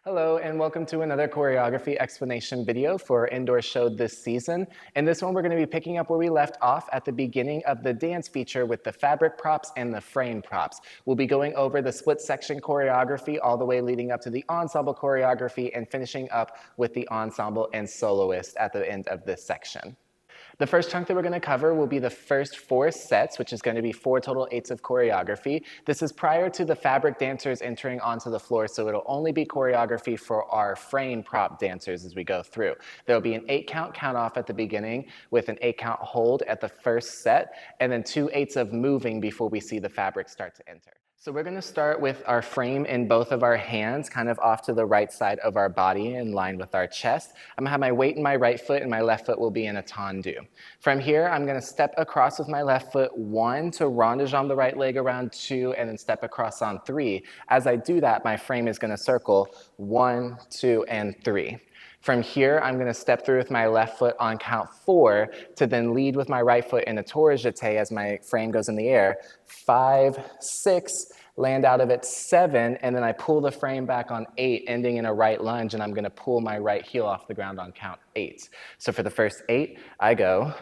Hello and welcome to another choreography explanation video for our indoor show this season. In this one, we're going to be picking up where we left off at the beginning of the dance feature with the fabric props and the frame props. We'll be going over the split section choreography all the way leading up to the ensemble choreography and finishing up with the ensemble and soloist at the end of this section. The first chunk that we're going to cover will be the first 4 sets, which is going to be 4 total 8s of choreography. This is prior to the fabric dancers entering onto the floor, so it'll only be choreography for our frame prop dancers as we go through. There'll be an 8-count count off at the beginning with an 8-count hold at the first set, and then 2 8s of moving before we see the fabric start to enter. So we're going to start with our frame in both of our hands, kind of off to the right side of our body in line with our chest. I'm going to have my weight in my right foot and my left foot will be in a tendu. From here, I'm going to step across with my left foot 1 to rond de jambe the right leg around 2 and then step across on 3. As I do that, my frame is going to circle 1, 2, and 3. From here, I'm going to step through with my left foot on count 4 to then lead with my right foot in a touriste jeté as my frame goes in the air. 5, 6, land out of it 7, and then I pull the frame back on 8, ending in a right lunge, and I'm going to pull my right heel off the ground on count 8. So for the first 8, I go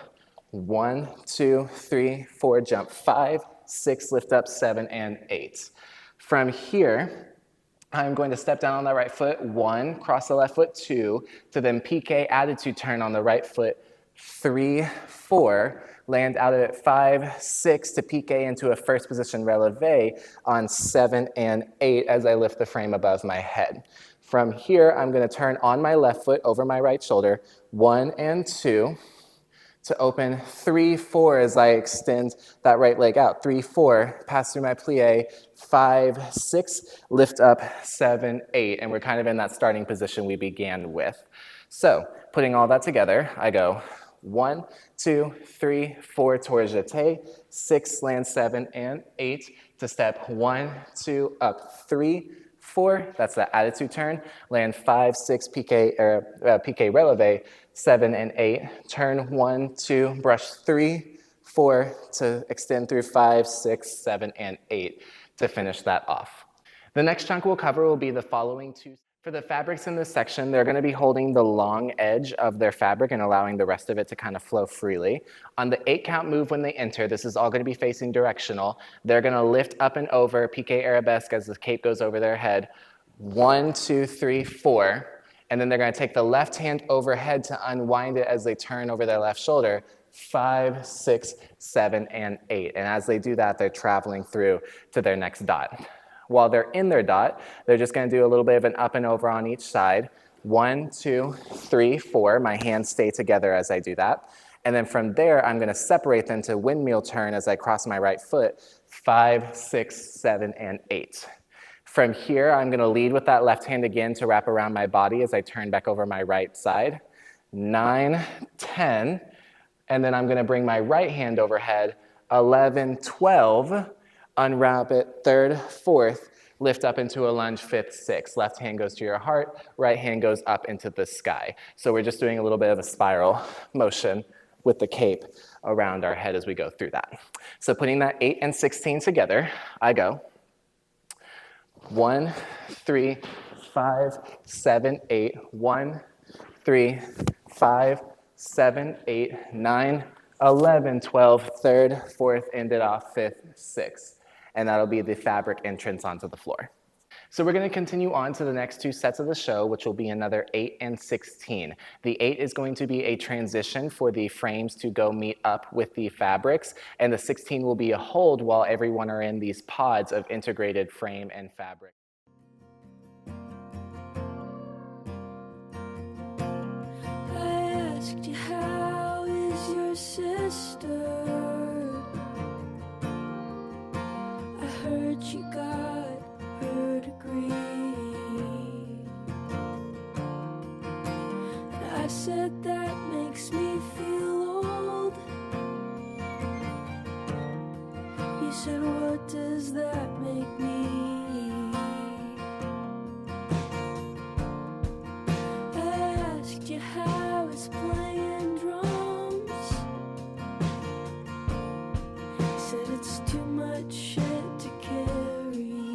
1, 2, 3, 4, jump 5, 6, lift up 7, and 8. From here, I'm going to step down on the right foot, 1, cross the left foot, 2, to then piqué attitude turn on the right foot, 3, 4, land out of it 5, 6 to piqué into a first position releve on 7 and 8 as I lift the frame above my head. From here, I'm going to turn on my left foot over my right shoulder, 1 and 2, to open 3, 4 as I extend that right leg out. 3, 4, pass through my plie, 5, 6, lift up 7, 8. And we're kind of in that starting position we began with. So putting all that together, I go 1, 2, 3, 4, touriste jeté, 6, land 7, and 8 to step 1, 2, up 3, 4, that's the attitude turn, land 5, 6, piqué releve, 7 and 8, turn 1, 2, brush 3, 4 to extend through 5, 6, 7, and 8 to finish that off. The next chunk we'll cover will be the following 2. For the fabrics in this section, they're going to be holding the long edge of their fabric and allowing the rest of it to kind of flow freely. On the 8-count move when they enter, this is all going to be facing directional. They're going to lift up and over, piqué arabesque as the cape goes over their head. 1, 2, 3, 4. And then they're going to take the left hand overhead to unwind it as they turn over their left shoulder. 5, 6, 7, and 8. And as they do that, they're traveling through to their next dot. While they're in their dot, they're just going to do a little bit of an up and over on each side. 1, 2, 3, 4. My hands stay together as I do that. And then from there, I'm going to separate them to windmill turn as I cross my right foot. 5, 6, 7, and 8. From here, I'm going to lead with that left hand again to wrap around my body as I turn back over my right side. 9, 10, and then I'm going to bring my right hand overhead. 11, 12, unwrap it, 3rd, 4th, lift up into a lunge, 5th, 6th. Left hand goes to your heart, right hand goes up into the sky. So we're just doing a little bit of a spiral motion with the cape around our head as we go through that. So putting that 8 and 16 together, I go 1, 3, 5, 7, 8, 1, 3, 5, 7, 8, 9, 11, 12, 3rd, 4th, end it off, 5th, 6th. And that'll be the fabric entrance onto the floor. So we're going to continue on to the next 2 sets of the show, which will be another 8 and 16. The 8 is going to be a transition for the frames to go meet up with the fabrics, and the 16 will be a hold while everyone are in these pods of integrated frame and fabric. I asked you, how is your sister? I heard you got her degree. And I said that makes me feel old. You said, what does that make me? I asked you how it's playing drums. You said it's too much shit to carry.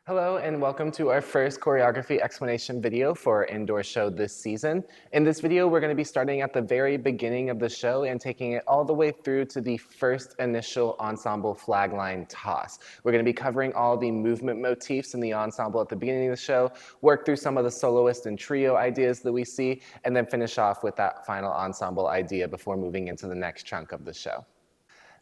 Hello and welcome to our first choreography explanation video for our indoor show this season. In this video, we're going to be starting at the very beginning of the show and taking it all the way through to the first initial ensemble flag line toss. We're going to be covering all the movement motifs in the ensemble at the beginning of the show, work through some of the soloist and trio ideas that we see, and then finish off with that final ensemble idea before moving into the next chunk of the show.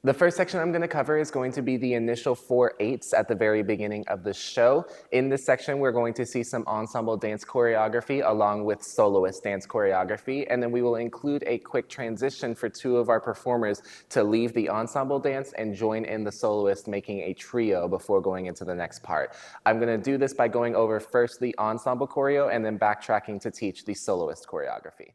The first section I'm going to cover is going to be the initial 4/8 at the very beginning of the show. In this section, we're going to see some ensemble dance choreography along with soloist dance choreography, and then we will include a quick transition for two of our performers to leave the ensemble dance and join in the soloist making a trio before going into the next part. I'm going to do this by going over first the ensemble choreo and then backtracking to teach the soloist choreography.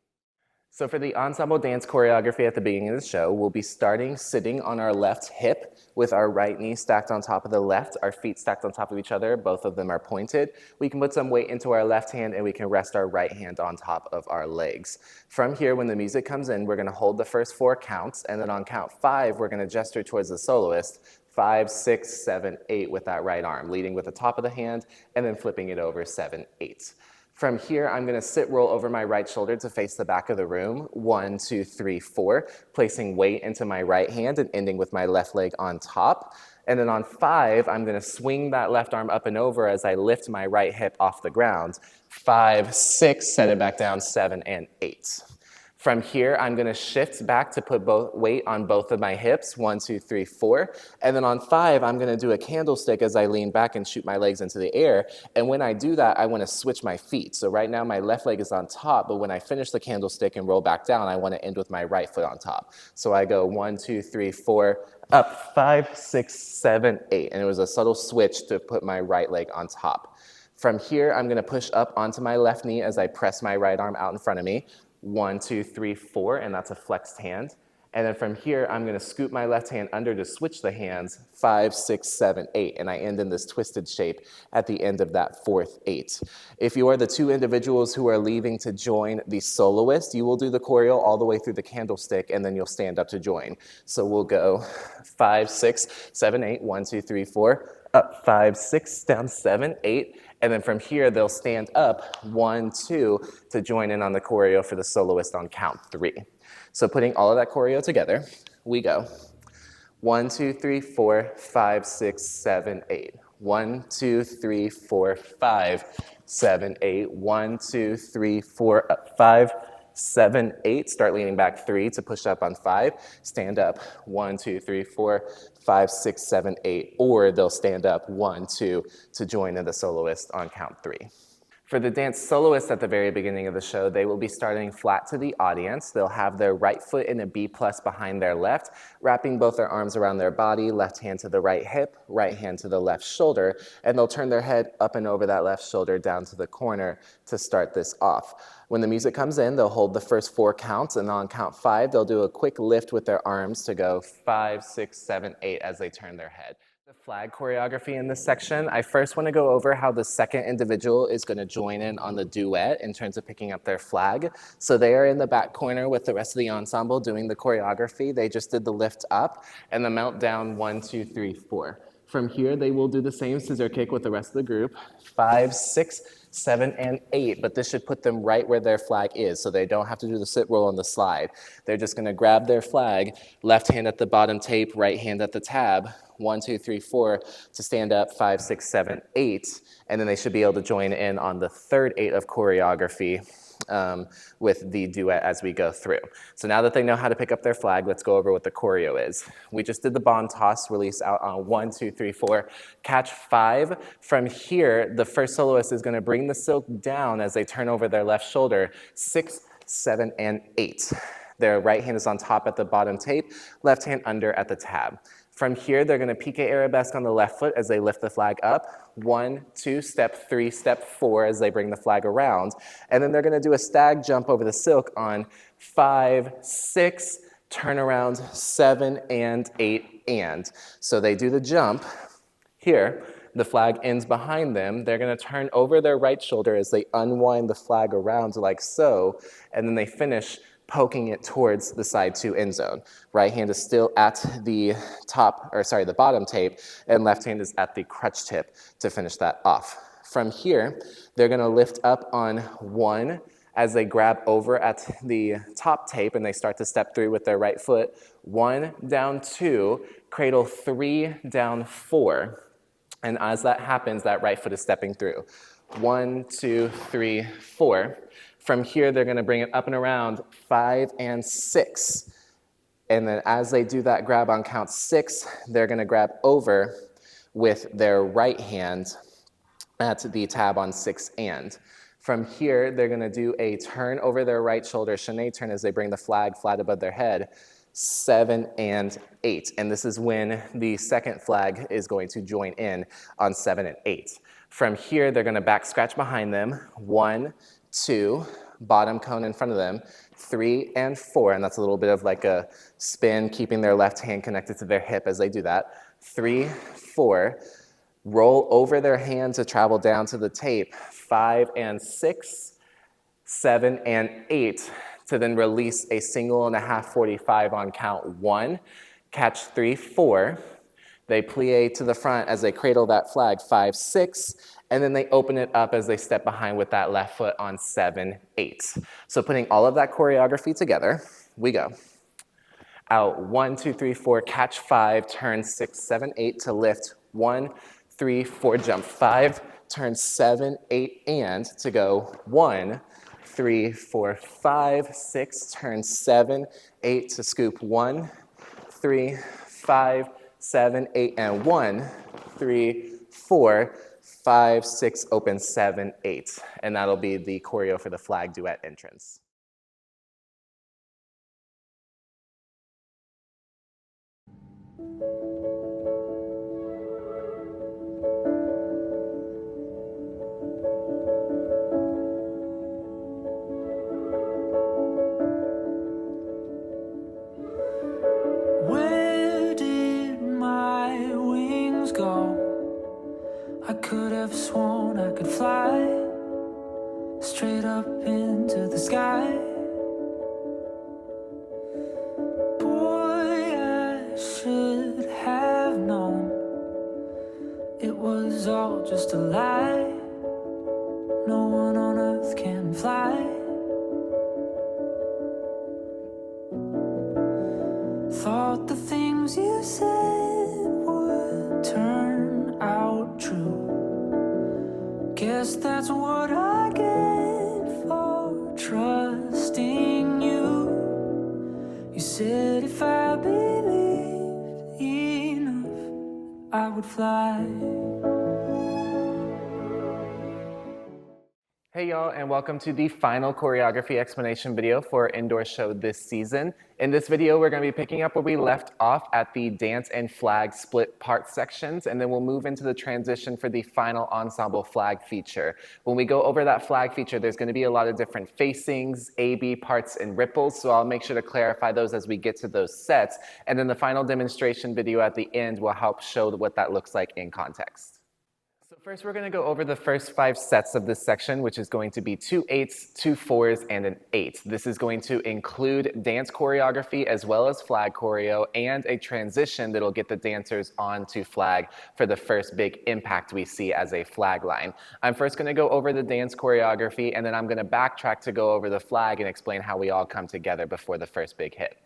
So for the ensemble dance choreography at the beginning of the show, we'll be starting sitting on our left hip with our right knee stacked on top of the left, our feet stacked on top of each other, both of them are pointed. We can put some weight into our left hand and we can rest our right hand on top of our legs. From here, when the music comes in, we're gonna hold the first 4 counts, and then on count 5, we're gonna gesture towards the soloist, 5, 6, 7, 8 with that right arm, leading with the top of the hand and then flipping it over 7, 8. From here, I'm going to sit roll over my right shoulder to face the back of the room. 1, 2, 3, 4, placing weight into my right hand and ending with my left leg on top. And then on 5, I'm going to swing that left arm up and over as I lift my right hip off the ground. 5, 6, set it back down, 7, and 8. From here, I'm going to shift back to put weight on both of my hips, 1, 2, 3, 4. And then on 5, I'm going to do a candlestick as I lean back and shoot my legs into the air. And when I do that, I want to switch my feet. So right now, my left leg is on top, but when I finish the candlestick and roll back down, I want to end with my right foot on top. So I go 1, 2, 3, 4, up, 5, 6, 7, 8. And it was a subtle switch to put my right leg on top. From here, I'm going to push up onto my left knee as I press my right arm out in front of me. 1, 2, 3, 4, and that's a flexed hand. And then from here, I'm going to scoop my left hand under to switch the hands, 5, 6, 7, 8, and I end in this twisted shape at the end of that 4th 8. If you are the 2 individuals who are leaving to join the soloist, you will do the choreo all the way through the candlestick, and then you'll stand up to join. So we'll go 5, 6, 7, 8, 1, 2, 3, 4, up, 5, 6, down, 7, 8, and then from here, they'll stand up, 1, 2, to join in on the choreo for the soloist on count 3. So putting all of that choreo together, we go 1, 2, 3, 4, 5, 6, 7, 8. 1, 2, 3, 4, 5, 7, 8. 1, 2, 3, 4, up, 5, 7, 8. Start leaning back 3 to push up on 5. Stand up 1, 2, 3, 4, 5, 6, 7, 8. Or they'll stand up 1, 2 to join in the soloist on count 3. For the dance soloist at the very beginning of the show, they will be starting flat to the audience. They'll have their right foot in a B+ behind their left, wrapping both their arms around their body, left hand to the right hip, right hand to the left shoulder, and they'll turn their head up and over that left shoulder down to the corner to start this off. When the music comes in, they'll hold the first 4 counts, and on count 5, they'll do a quick lift with their arms to go 5, 6, 7, 8 as they turn their head. The flag choreography in this section, I first want to go over how the second individual is going to join in on the duet in terms of picking up their flag. So they are in the back corner with the rest of the ensemble doing the choreography. They just did the lift up and the melt down 1, 2, 3, 4. From here, they will do the same scissor kick with the rest of the group, 5, 6, 7, and 8, but this should put them right where their flag is, so they don't have to do the sit roll on the slide. They're just going to grab their flag, left hand at the bottom tape, right hand at the tab, 1, 2, 3, 4, to stand up, 5, 6, 7, 8, and then they should be able to join in on the third 8 of choreography with the duet as we go through. So now that they know how to pick up their flag, let's go over what the choreo is. We just did the bond toss, release out on 1, 2, 3, 4, catch 5. From here, the first soloist is going to bring the silk down as they turn over their left shoulder, 6, 7, and 8. Their right hand is on top at the bottom tape, left hand under at the tab. From here, they're going to pique arabesque on the left foot as they lift the flag up. 1, 2, step 3, step 4 as they bring the flag around. And then they're going to do a stag jump over the silk on 5, 6, turn around 7, and 8, and. So they do the jump here. The flag ends behind them. They're going to turn over their right shoulder as they unwind the flag around like so. And then they finish poking it towards the side 2 end zone. Right hand is still at the the bottom tape, and left hand is at the crutch tip to finish that off. From here, they're gonna lift up on 1 as they grab over at the top tape and they start to step through with their right foot. 1, down 2, cradle 3, down 4. And as that happens, that right foot is stepping through. 1, 2, 3, 4. From here, they're gonna bring it up and around 5 and 6. And then as they do that grab on count 6, they're gonna grab over with their right hand at the tab on 6 and. From here, they're gonna do a turn over their right shoulder, chaîné turn as they bring the flag flat above their head, 7 and 8. And this is when the second flag is going to join in on 7 and 8. From here, they're gonna back scratch behind them, 1, 2, bottom cone in front of them, 3 and 4, and that's a little bit of like a spin, keeping their left hand connected to their hip as they do that. 3, 4, roll over their hand to travel down to the tape, 5 and 6, 7 and 8, to then release a single and a half 45 on count 1, catch 3, 4. They plie to the front as they cradle that flag, 5, 6, and then they open it up as they step behind with that left foot on 7, 8. So putting all of that choreography together, we go. Out, 1, 2, 3, 4, catch 5, turn 6, 7, 8 to lift, 1, 3, 4, jump 5, turn 7, 8, and to go 1, 3, 4, 5, 6, turn 7, 8 to scoop 1, 3, 5, 7, 8, and 1, 3, 4, 5, 6, open 7, 8. And that'll be the choreo for the flag duet entrance. Where did my wings go? I could have sworn I could fly straight up into the sky. Boy, I should have known it was all just a lie. No one on earth can fly. Thought the things you said would turn out true. Guess that's what I get for trusting you. You said if I believed enough, I would fly. Hey y'all, and welcome to the final choreography explanation video for our indoor show this season. In this video, we're going to be picking up where we left off at the dance and flag split part sections, and then we'll move into the transition for the final ensemble flag feature. When we go over that flag feature, there's going to be a lot of different facings, A-B parts, and ripples, so I'll make sure to clarify those as we get to those sets, and then the final demonstration video at the end will help show what that looks like in context. So first we're going to go over the first 5 sets of this section, which is going to be 2 8s, 2 4s, and an 8. This is going to include dance choreography as well as flag choreo and a transition that'll get the dancers onto flag for the first big impact we see as a flag line. I'm first going to go over the dance choreography, and then I'm going to backtrack to go over the flag and explain how we all come together before the first big hit.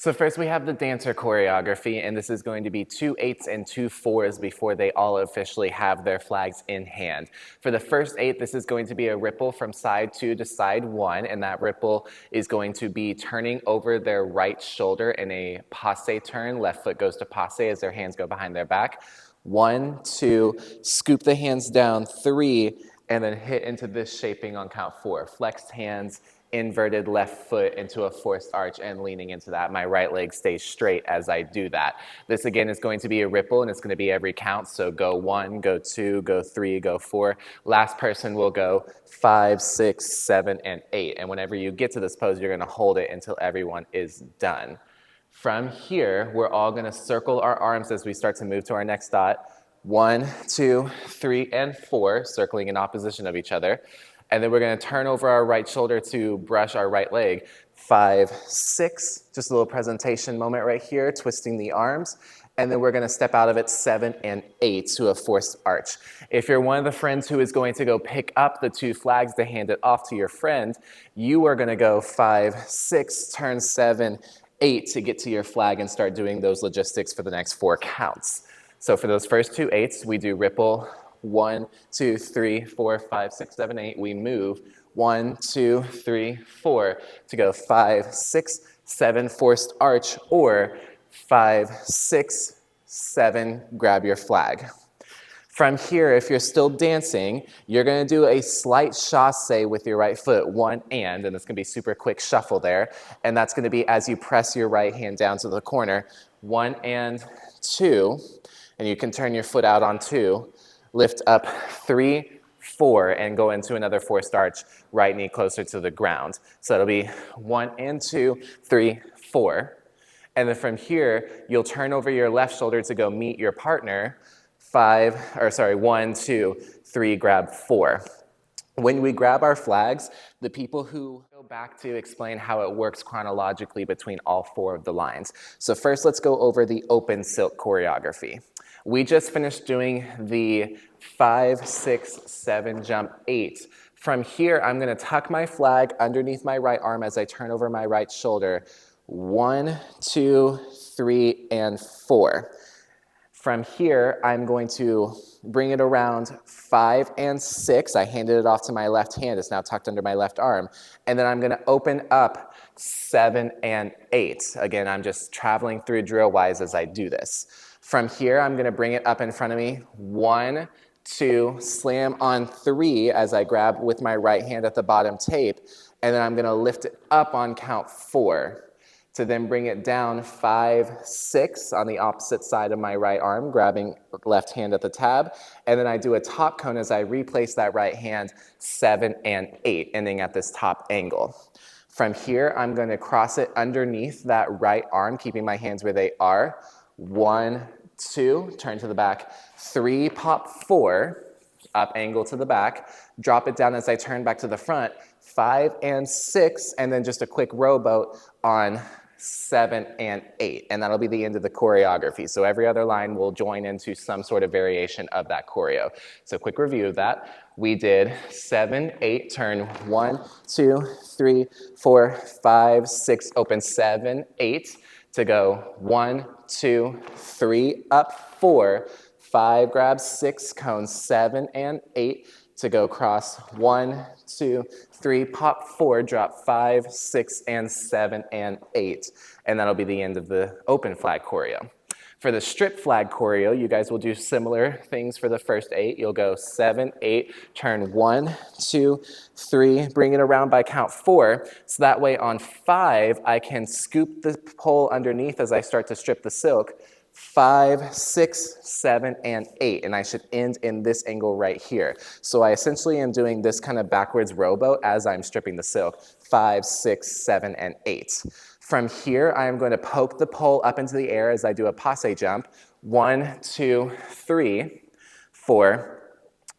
So first we have the dancer choreography, and this is going to be 2 8s and 2 4s before they all officially have their flags in hand. For the first 8, this is going to be a ripple from side 2 to side 1, and that ripple is going to be turning over their right shoulder in a passe turn. Left foot goes to passe as their hands go behind their back. 1, 2, scoop the hands down, 3, and then hit into this shaping on count 4. Flexed hands, inverted left foot into a forced arch and leaning into that. My right leg stays straight as I do that. This again is going to be a ripple, and it's going to be every count. So go 1, go 2, go 3, go 4. Last person will go 5, 6, 7, and 8. And whenever you get to this pose, you're going to hold it until everyone is done. From here, we're all going to circle our arms as we start to move to our next dot. 1, 2, 3, and 4, circling in opposition of each other. And then we're going to turn over our right shoulder to brush our right leg. 5, 6, just a little presentation moment right here, twisting the arms. And then we're going to step out of it 7 and 8 to a forced arch. If you're one of the friends who is going to go pick up the 2 flags to hand it off to your friend, you are going to go 5, 6, turn 7, 8 to get to your flag and start doing those logistics for the next 4 counts. So for those first 2 8s, we do ripple 1, 2, 3, 4, 5, 6, 7, 8. We move 1, 2, 3, 4 to go 5, 6, 7, forced arch, or 5, 6, 7, grab your flag. From here, if you're still dancing, you're going to do a slight chasse with your right foot, 1 and it's going to be super quick shuffle there. And that's going to be as you press your right hand down to the corner, 1 and 2, and you can turn your foot out on 2, lift up 3, 4, and go into another forced arch, right knee closer to the ground. So it'll be 1 and 2, 3, 4. And then from here, you'll turn over your left shoulder to go meet your partner. 1, 2, 3, grab 4. When we grab our flags, the people who go back to explain how it works chronologically between all 4 of the lines. So first, let's go over the open silk choreography. We just finished doing the 5, 6, 7, jump 8. From here, I'm going to tuck my flag underneath my right arm as I turn over my right shoulder. 1, 2, 3, and 4. From here, I'm going to bring it around 5 and 6. I handed it off to my left hand. It's now tucked under my left arm. And then I'm going to open up 7 and 8. Again, I'm just traveling through drill-wise as I do this. From here, I'm going to bring it up in front of me. 1, 2, slam on 3 as I grab with my right hand at the bottom tape. And then I'm going to lift it up on count 4. To then bring it down 5, 6 on the opposite side of my right arm, grabbing left hand at the tab. And then I do a top cone as I replace that right hand, 7 and 8, ending at this top angle. From here, I'm going to cross it underneath that right arm, keeping my hands where they are. 1, 2, turn to the back. 3, pop 4, up angle to the back. Drop it down as I turn back to the front. 5 and 6, and then just a quick rowboat on 7 and 8, and that'll be the end of the choreography. So every other line will join into some sort of variation of that choreo. So quick review of that. We did 7, 8, turn 1, 2, 3, 4, 5, 6, open 7, 8 to go 1, 2, 3, up 4, 5, grab 6, cone 7 and 8 to go cross 1, 2, 3, pop 4, drop 5, 6, and 7, and 8. And that'll be the end of the open flag choreo. For the strip flag choreo, you guys will do similar things for the first 8. You'll go 7, 8, turn 1, 2, 3, bring it around by count 4. So that way on 5, I can scoop the pole underneath as I start to strip the silk. 5, 6, 7, and 8, and I should end in this angle right here. So I essentially am doing this kind of backwards rowboat as I'm stripping the silk. 5, 6, 7, and 8. From here, I am going to poke the pole up into the air as I do a passe jump. 1, 2, 3, 4.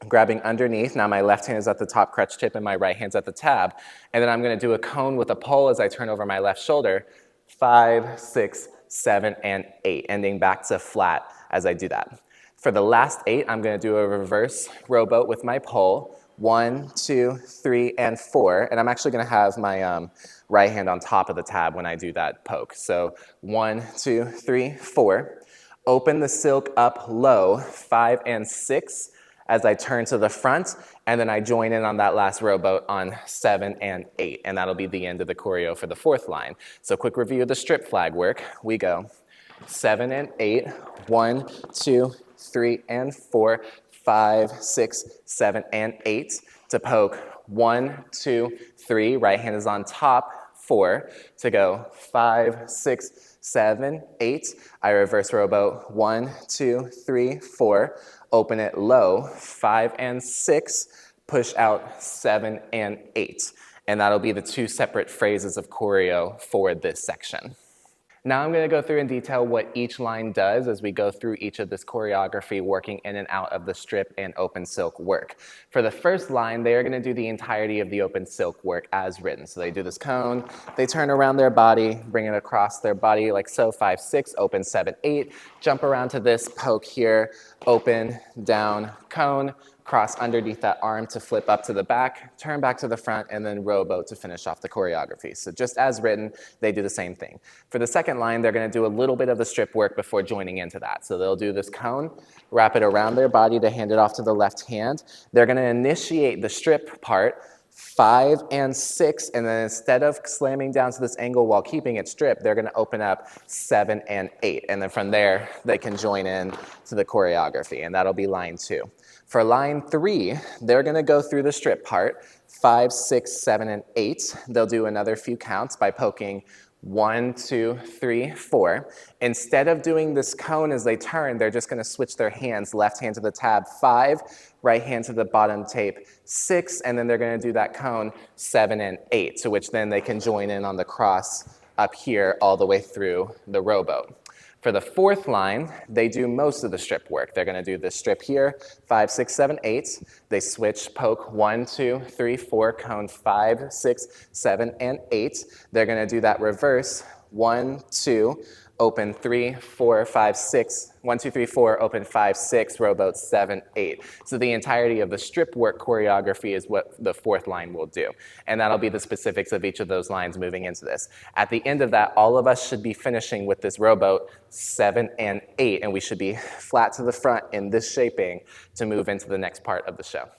Grabbing underneath. Now my left hand is at the top crutch tip and my right hand's at the tab. And then I'm going to do a cone with a pole as I turn over my left shoulder. 5, 6, 7, and 8, ending back to flat as I do that. For the last 8, I'm going to do a reverse rowboat with my pole. 1, 2, 3, and 4. And I'm actually going to have my right hand on top of the tab when I do that poke. So 1, 2, 3, 4. Open the silk up low, 5 and 6, as I turn to the front, and then I join in on that last rowboat on 7 and 8, and that'll be the end of the choreo for the 4th line. So quick review of the strip flag work. We go 7 and 8, 1, 2, 3, and 4, 5, 6, 7, and 8 to poke 1, 2, 3, right hand is on top, 4 to go 5, 6, 7, 8. I reverse rowboat 1, 2, 3, 4. Open it low, 5 and 6, push out 7 and 8. And that'll be the 2 separate phrases of choreo for this section. Now I'm going to go through in detail what each line does as we go through each of this choreography, working in and out of the strip and open silk work. For the first line, they are going to do the entirety of the open silk work as written. So they do this cone, they turn around their body, bring it across their body like so, 5, 6, open, 7, 8, jump around to this, poke here, open, down, cone, cross underneath that arm to flip up to the back, turn back to the front, and then rowboat to finish off the choreography. So just as written, they do the same thing. For the second line, they're going to do a little bit of the strip work before joining into that. So they'll do this cone, wrap it around their body to hand it off to the left hand. They're going to initiate the strip part, 5 and 6, and then instead of slamming down to this angle while keeping it stripped, they're going to open up 7 and 8. And then from there, they can join in to the choreography, and that'll be line 2. For line 3, they're going to go through the strip part, 5, 6, 7, and 8. They'll do another few counts by poking 1, 2, 3, 4. Instead of doing this cone as they turn, they're just going to switch their hands, left hand to the tab, 5, right hand to the bottom tape, 6, and then they're going to do that cone, 7 and 8, to which then they can join in on the cross up here all the way through the rowboat. For the fourth line, they do most of the strip work. They're going to do this strip here, 5, 6, 7, 8. They switch, poke 1, 2, 3, 4, cone 5, 6, 7, and 8. They're going to do that reverse, 1, 2, open 3, 4, 5, 6, 1, 2, 3, 4, open 5, 6, rowboat 7, 8. So the entirety of the strip work choreography is what the fourth line will do. And that'll be the specifics of each of those lines moving into this. At the end of that, all of us should be finishing with this rowboat 7 and 8, and we should be flat to the front in this shaping to move into the next part of the show.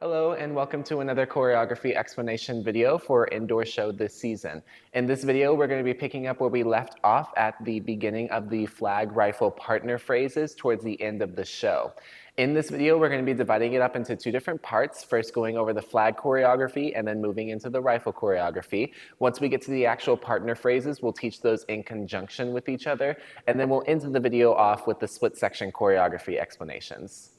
Hello and welcome to another choreography explanation video for Indoor Show this season. In this video, we're going to be picking up where we left off at the beginning of the flag rifle partner phrases towards the end of the show. In this video, we're going to be dividing it up into 2 different parts, first going over the flag choreography and then moving into the rifle choreography. Once we get to the actual partner phrases, we'll teach those in conjunction with each other, and then we'll end the video off with the split section choreography explanations.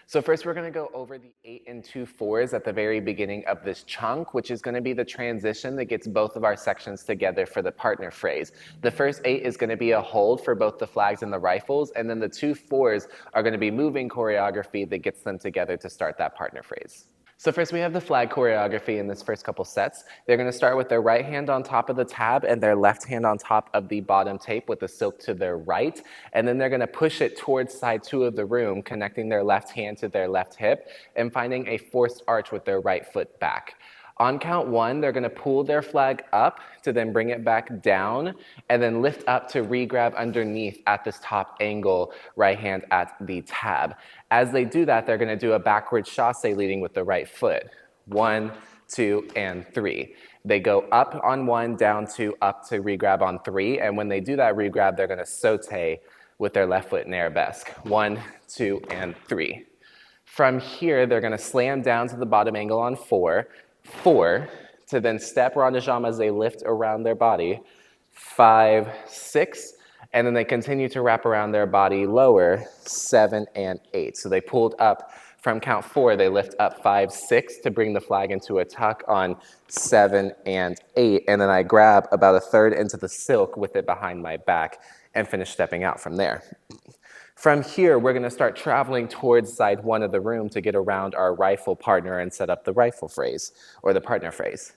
So first we're going to go over the 8 and 2 4s at the very beginning of this chunk, which is going to be the transition that gets both of our sections together for the partner phrase. The first 8 is going to be a hold for both the flags and the rifles, and then the 2 4s are going to be moving choreography that gets them together to start that partner phrase. So first we have the flag choreography in this first couple sets. They're going to start with their right hand on top of the tab and their left hand on top of the bottom tape with the silk to their right. And then they're going to push it towards side 2 of the room, connecting their left hand to their left hip and finding a forced arch with their right foot back. On count 1, they're going to pull their flag up to then bring it back down and then lift up to re-grab underneath at this top angle, right hand at the tab. As they do that, they're going to do a backward chasse leading with the right foot. 1, 2, and 3. They go up on 1, down 2, up to re-grab on 3. And when they do that re-grab, they're going to saute with their left foot in arabesque. 1, 2, and 3. From here, they're going to slam down to the bottom angle on 4, 4, to then step rond de jambe as they lift around their body, 5, 6, and then they continue to wrap around their body lower, 7 and 8. So they pulled up from count 4, they lift up 5, 6 to bring the flag into a tuck on 7 and 8, and then I grab about a third into the silk with it behind my back and finish stepping out from there. From here, we're going to start traveling towards side 1 of the room to get around our rifle partner and set up the rifle phrase, or the partner phrase.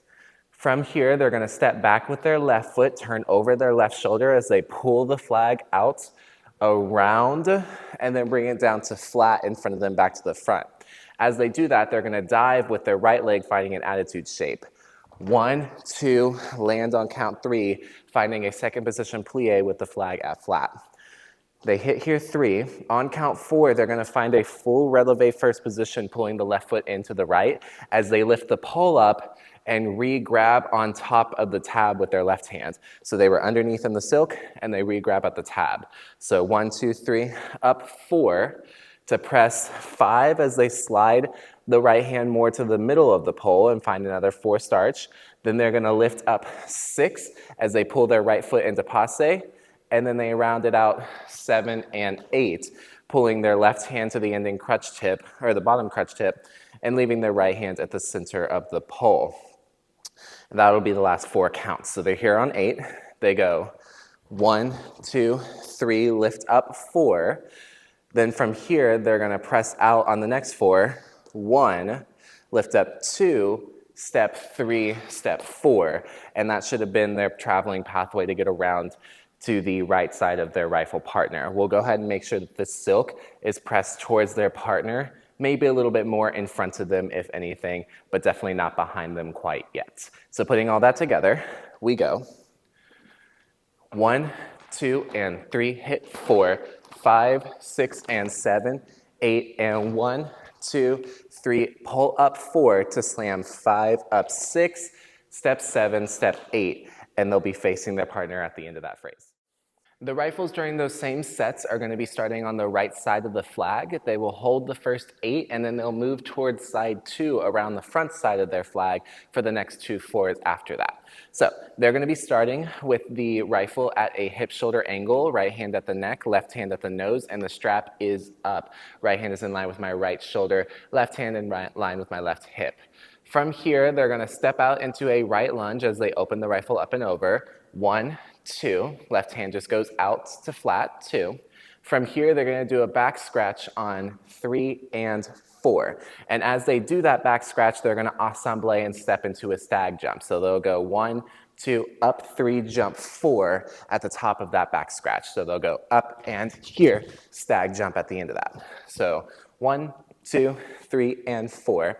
From here, they're going to step back with their left foot, turn over their left shoulder as they pull the flag out around, and then bring it down to flat in front of them back to the front. As they do that, they're going to dive with their right leg finding an attitude shape. 1, 2, land on count 3, finding a second position plie with the flag at flat. They hit here 3. On count 4, they're going to find a full releve first position, pulling the left foot into the right as they lift the pole up and re-grab on top of the tab with their left hand. So they were underneath in the silk, and they re-grab at the tab. So 1, 2, 3, up 4 to press 5 as they slide the right hand more to the middle of the pole and find another 4 starch. Then they're going to lift up 6 as they pull their right foot into passe, and then they round it out 7 and 8, pulling their left hand to the ending crutch tip, or the bottom crutch tip, and leaving their right hand at the center of the pole. And that'll be the last 4 counts. So they're here on 8. They go 1, 2, 3, lift up 4. Then from here, they're going to press out on the next 4. 1, lift up 2, step 3, step 4. And that should have been their traveling pathway to get around to the right side of their rifle partner. We'll go ahead and make sure that the silk is pressed towards their partner, maybe a little bit more in front of them, if anything, but definitely not behind them quite yet. So putting all that together, we go 1, 2, and 3, hit 4, 5, 6, and 7, 8, and 1, 2, 3, pull up 4 to slam 5, up 6, step 7, step 8, and they'll be facing their partner at the end of that phrase. The rifles during those same sets are going to be starting on the right side of the flag. They will hold the first 8, and then they'll move towards side 2 around the front side of their flag for the next 2 4s after that. So they're going to be starting with the rifle at a hip-shoulder angle, right hand at the neck, left hand at the nose, and the strap is up. Right hand is in line with my right shoulder, left hand in line with my left hip. From here, they're going to step out into a right lunge as they open the rifle up and over. 1, 2, left hand just goes out to flat, 2. From here, they're going to do a back scratch on 3 and 4. And as they do that back scratch, they're going to ensemble and step into a stag jump. So they'll go 1, 2, up 3, jump 4 at the top of that back scratch. So they'll go up and here, stag jump at the end of that. So 1, 2, 3, and 4.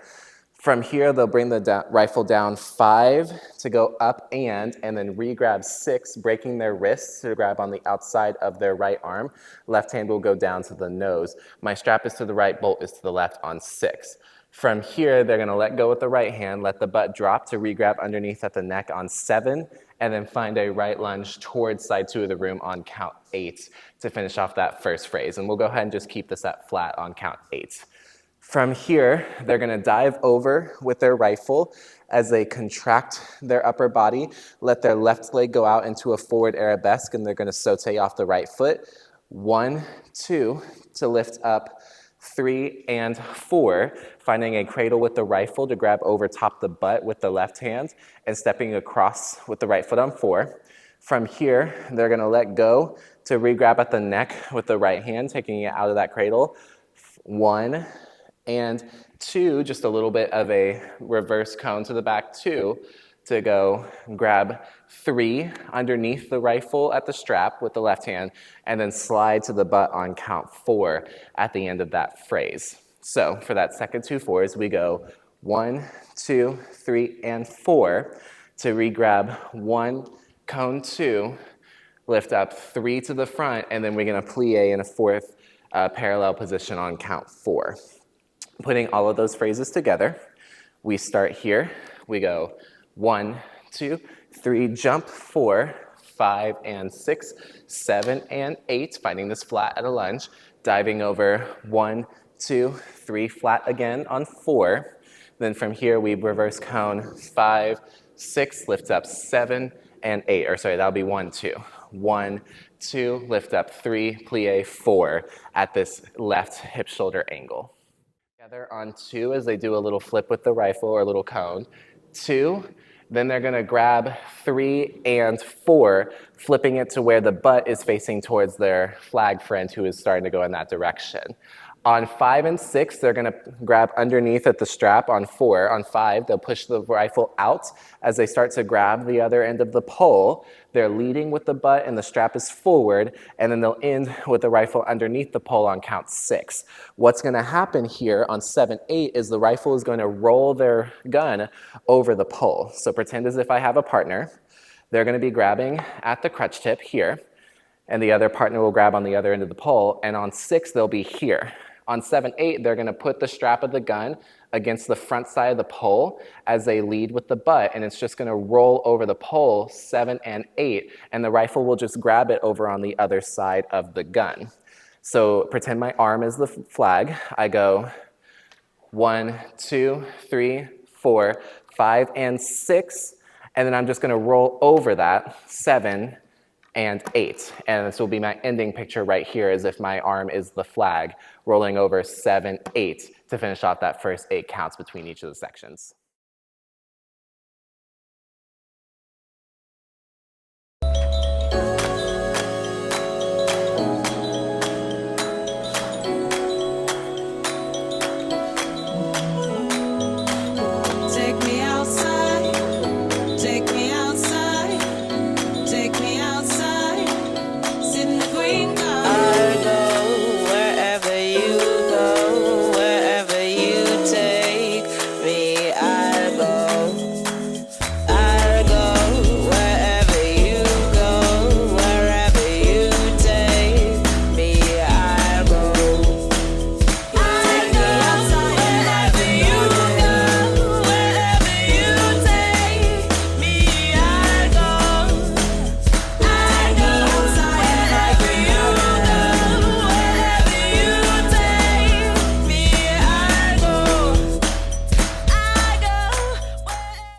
From here, they'll bring the rifle down 5 to go up and then re-grab 6, breaking their wrists to grab on the outside of their right arm. Left hand will go down to the nose. My strap is to the right, bolt is to the left on 6. From here, they're going to let go with the right hand, let the butt drop to re-grab underneath at the neck on 7, and then find a right lunge towards side 2 of the room on count 8 to finish off that first phrase. And we'll go ahead and just keep this at flat on count 8. From here, they're going to dive over with their rifle as they contract their upper body, let their left leg go out into a forward arabesque, and they're going to saute off the right foot. 1, 2, to lift up 3 and 4, finding a cradle with the rifle to grab over top the butt with the left hand and stepping across with the right foot on 4. From here, they're going to let go to re-grab at the neck with the right hand, taking it out of that cradle. 1 and 2, just a little bit of a reverse cone to the back 2 to go grab 3 underneath the rifle at the strap with the left hand, and then slide to the butt on count 4 at the end of that phrase. So for that second 2 4s, we go 1, 2, 3, and 4 to re-grab 1, cone 2, lift up 3 to the front, and then we're going to plie in a 4th parallel position on count 4. Putting all of those phrases together, we start here. We go 1, 2, 3, jump 4, 5 and 6, 7 and 8, finding this flat at a lunge, diving over 1, 2, 3, flat again on 4, Then from here, we reverse cone 5, 6, lift up 7 and 8. Or sorry, that'll be 1, 2. 1, 2, lift up 3, plie 4 at this left hip shoulder angle. Together on 2 as they do a little flip with the rifle or a little cone. 2, then they're gonna grab 3 and 4, flipping it to where the butt is facing towards their flag friend who is starting to go in that direction. On 5 and 6, they're gonna grab underneath at the strap. On 4, on 5, they'll push the rifle out as they start to grab the other end of the pole. They're leading with the butt and the strap is forward, and then they'll end with the rifle underneath the pole on count 6. What's gonna happen here on 7, 8 is the rifle is gonna roll their gun over the pole. So pretend as if I have a partner. They're gonna be grabbing at the crutch tip here, and the other partner will grab on the other end of the pole, and on 6, they'll be here. On 7, 8, they're gonna put the strap of the gun against the front side of the pole as they lead with the butt, and it's just gonna roll over the pole, 7 and 8, and the rifle will just grab it over on the other side of the gun. So pretend my arm is the flag. I go 1, 2, 3, 4, 5, and 6, and then I'm just gonna roll over that, 7, and 8. And this will be my ending picture right here as if my arm is the flag rolling over 7, 8 to finish off that first 8 counts between each of the sections.